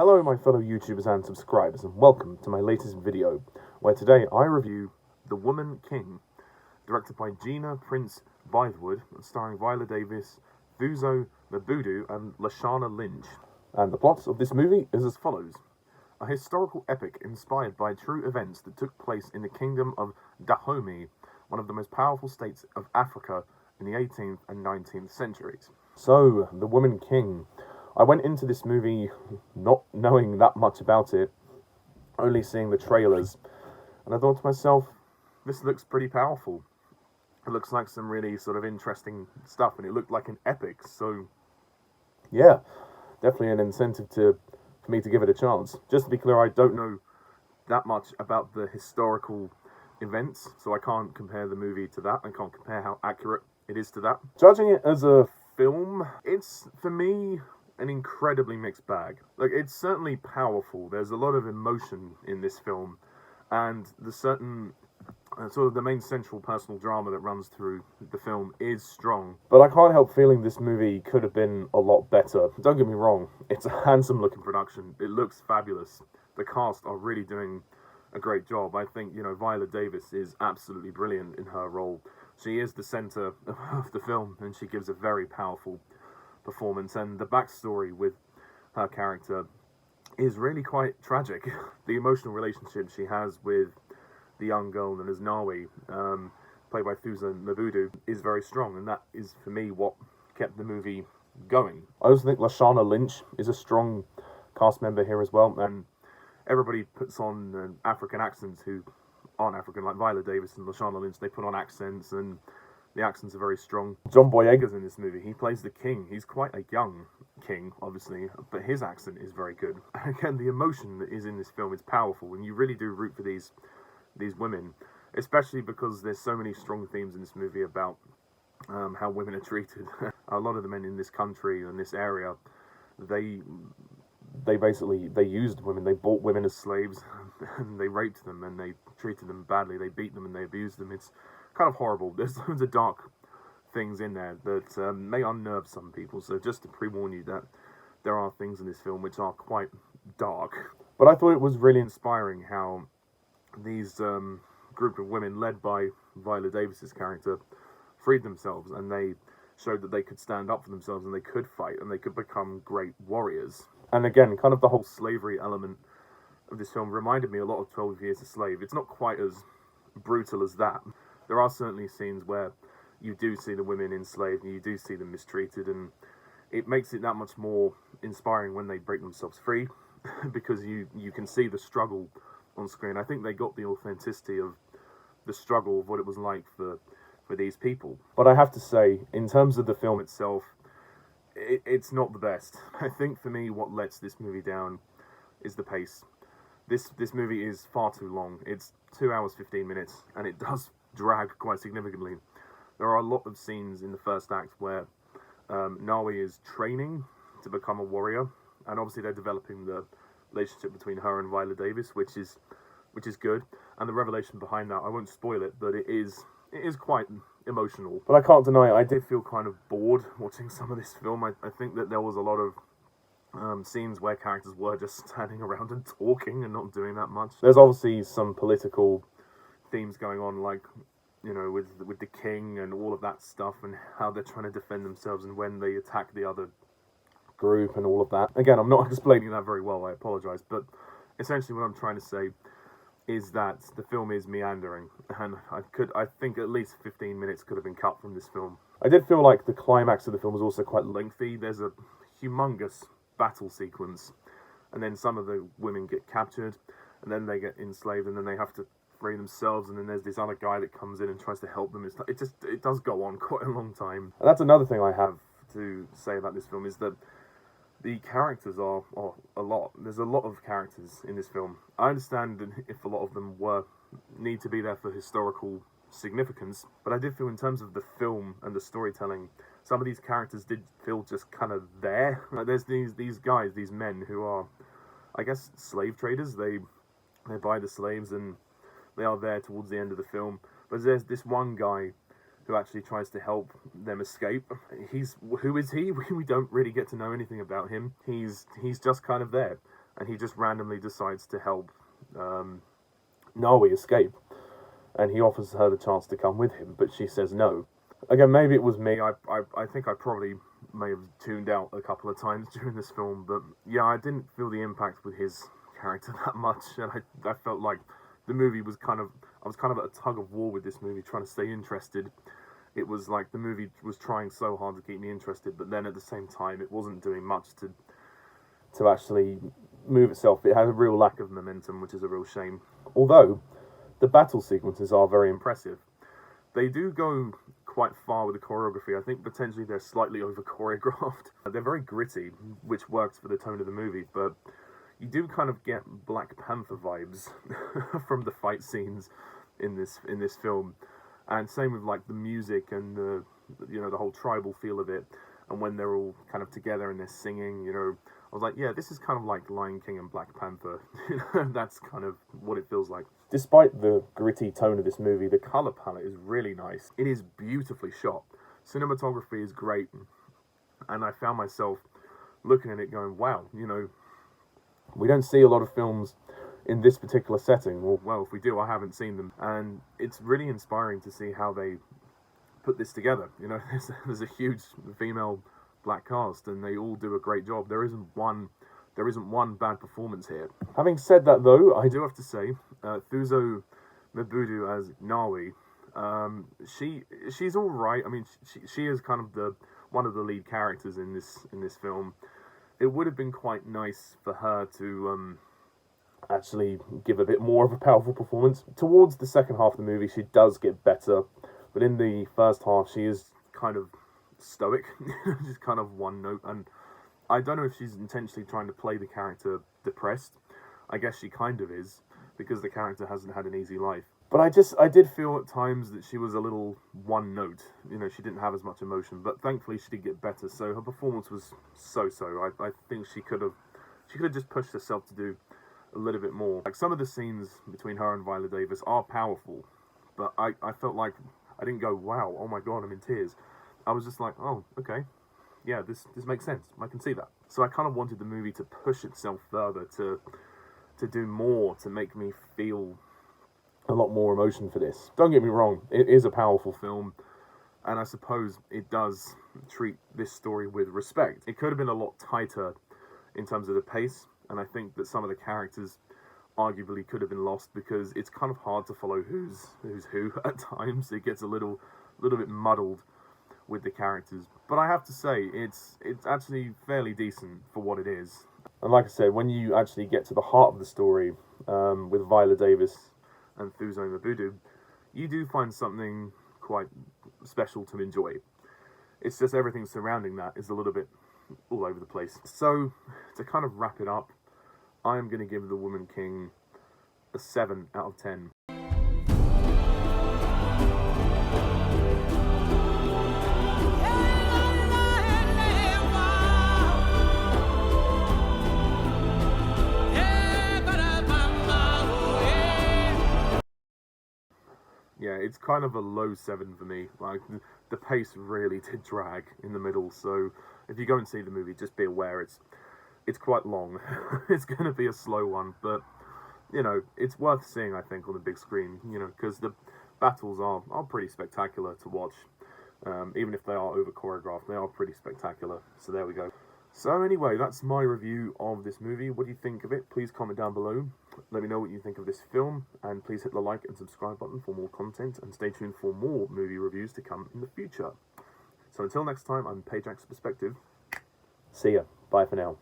Hello my fellow YouTubers and subscribers, and welcome to my latest video, where today I review The Woman King, directed by Gina, Prince-Bythewood, starring Viola Davis, Thuso, Mbedu and Lashana, Lynch. And the plot of this movie is as follows. A historical epic inspired by true events that took place in the kingdom of Dahomey, one of the most powerful states of Africa in the 18th and 19th centuries. So, The Woman King. I went into this movie not knowing that much about it, only seeing the trailers, and I thought to myself, this looks pretty powerful. It looks like some really sort of interesting stuff, and it looked like an epic, so yeah, definitely an incentive for me to give it a chance. Just to be clear, I don't know that much about the historical events, so I can't compare the movie to that. I can't compare how accurate it is to that. Judging it as a film, it's, for me, an incredibly mixed bag. Like, it's certainly powerful. There's a lot of emotion in this film, and the certain sort of the main central personal drama that runs through the film is strong. But I can't help feeling this movie could have been a lot better. Don't get me wrong, it's a handsome looking production. It looks fabulous. The cast are really doing a great job. I think, Viola Davis is absolutely brilliant in her role. She is the center of the film, and she gives a very powerful performance, and the backstory with her character is really quite tragic. The emotional relationship she has with the young girl known as Nawi, played by Thuso and Mbedu, is very strong, and that is, for me, what kept the movie going. I also think Lashana Lynch is a strong cast member here as well, and everybody puts on African accents who aren't African, like Viola Davis and Lashana Lynch. They put on accents, and the accents are very strong. Boyega's in this movie. He plays the king. He's quite a young king, obviously, but his accent is very good. And again, the emotion that is in this film is powerful, and you really do root for these women, especially because there's so many strong themes in this movie about how women are treated. A lot of the men in this country and this area, they used women. They bought women as slaves, and they raped them, and they treated them badly. They beat them and they abused them. It's kind of horrible. There's loads of dark things in there that may unnerve some people, so just to pre-warn you that there are things in this film which are quite dark. But I thought it was really inspiring how these group of women, led by Viola Davis's character, freed themselves, and they showed that they could stand up for themselves, and they could fight, and they could become great warriors. And again, kind of the whole slavery element of this film reminded me a lot of 12 Years a Slave. It's not quite as brutal as that. There are certainly scenes where you do see the women enslaved and you do see them mistreated, and it makes it that much more inspiring when they break themselves free, because you can see the struggle on screen. I think they got the authenticity of the struggle of what it was like for these people. But I have to say, in terms of the film itself, it's not the best. I think for me what lets this movie down is the pace. This movie is far too long. It's 2 hours 15 minutes, and it does drag quite significantly. There are a lot of scenes in the first act where Nawi is training to become a warrior, and obviously they're developing the relationship between her and Viola Davis, which is good. And the revelation behind that, I won't spoil it, but it is quite emotional. But I can't deny, I did feel kind of bored watching some of this film. I think that there was a lot of scenes where characters were just standing around and talking and not doing that much. There's obviously some political themes going on, like, with the king and all of that stuff, and how they're trying to defend themselves, and when they attack the other group and all of that. Again, I'm not explaining that very well, I apologize, but essentially what I'm trying to say is that the film is meandering, and I think at least 15 minutes could have been cut from this film. I did feel like the climax of the film was also quite lengthy. There's a humongous battle sequence, and then some of the women get captured, and then they get enslaved, and then they have to free themselves, and then there's this other guy that comes in and tries to help them. It does go on quite a long time. And that's another thing I have to say about this film, is that the characters are a lot. There's a lot of characters in this film. I understand if a lot of them need to be there for historical significance, but I did feel in terms of the film and the storytelling, some of these characters did feel just kind of there. Like, there's these guys, these men who are, I guess, slave traders. They buy the slaves, and they are there towards the end of the film. But there's this one guy who actually tries to help them escape. Who is he? We don't really get to know anything about him. He's just kind of there. and he just randomly decides to help Nawi escape, and he offers her the chance to come with him, but she says no. Again, maybe it was me. I think I probably may have tuned out a couple of times during this film, but yeah, I didn't feel the impact with his character that much, and I felt like the movie was I was kind of at a tug of war with this movie, trying to stay interested. It was like the movie was trying so hard to keep me interested, but then at the same time, it wasn't doing much to actually move itself. It had a real lack of momentum, which is a real shame. Although, the battle sequences are very impressive. They do go quite far with the choreography. I think potentially they're slightly over-choreographed. They're very gritty, which works for the tone of the movie, but you do kind of get Black Panther vibes from the fight scenes in this film. And same with like the music and the whole tribal feel of it. And when they're all kind of together and they're singing, I was like, yeah, this is kind of like Lion King and Black Panther. That's kind of what it feels like. Despite the gritty tone of this movie, the color palette is really nice. It is beautifully shot. Cinematography is great. And I found myself looking at it going, wow, we don't see a lot of films in this particular setting. Well, if we do, I haven't seen them. And it's really inspiring to see how they put this together. There's a huge female black cast, and they all do a great job. There isn't one bad performance here. Having said that, though, I do have to say, Thuso Mbedu as Nawi, she's all right. I mean, she is kind of one of the lead characters in this film. It would have been quite nice for her to actually give a bit more of a powerful performance. Towards the second half of the movie, she does get better, but in the first half, she is kind of stoic, just kind of one note, and I don't know if she's intentionally trying to play the character depressed. I guess she kind of is, because the character hasn't had an easy life. But I did feel at times that she was a little one note. She didn't have as much emotion, but thankfully she did get better, so her performance was so-so. I think she could have just pushed herself to do a little bit more. Like, some of the scenes between her and Viola Davis are powerful, but I felt like I didn't go, wow, oh my god, I'm in tears. I was just like, oh, okay, yeah, this makes sense. I can see that. So I kind of wanted the movie to push itself further, to do more, to make me feel a lot more emotion for this. Don't get me wrong, it is a powerful film, and I suppose it does treat this story with respect. It could have been a lot tighter in terms of the pace, and I think that some of the characters arguably could have been lost, because it's kind of hard to follow who's who at times. It gets a little bit muddled with the characters, but I have to say it's actually fairly decent for what it is. And like I said, when you actually get to the heart of the story, with Viola Davis and Thuso Mbedu, you do find something quite special to enjoy. It's just everything surrounding that is a little bit all over the place. So to kind of wrap it up, I am going to give The Woman King a 7 out of 10. Yeah, it's kind of a low 7 for me. Like, the pace really did drag in the middle, so if you go and see the movie, just be aware it's quite long. It's going to be a slow one, but, it's worth seeing, I think, on the big screen, because the battles are pretty spectacular to watch. Even if they are over-choreographed, they are pretty spectacular, so there we go. So anyway, that's my review of this movie. What do you think of it? Please comment down below. Let me know what you think of this film, and please hit the like and subscribe button for more content, and stay tuned for more movie reviews to come in the future. So until next time, I'm Pajak's Perspective. See ya. Bye for now.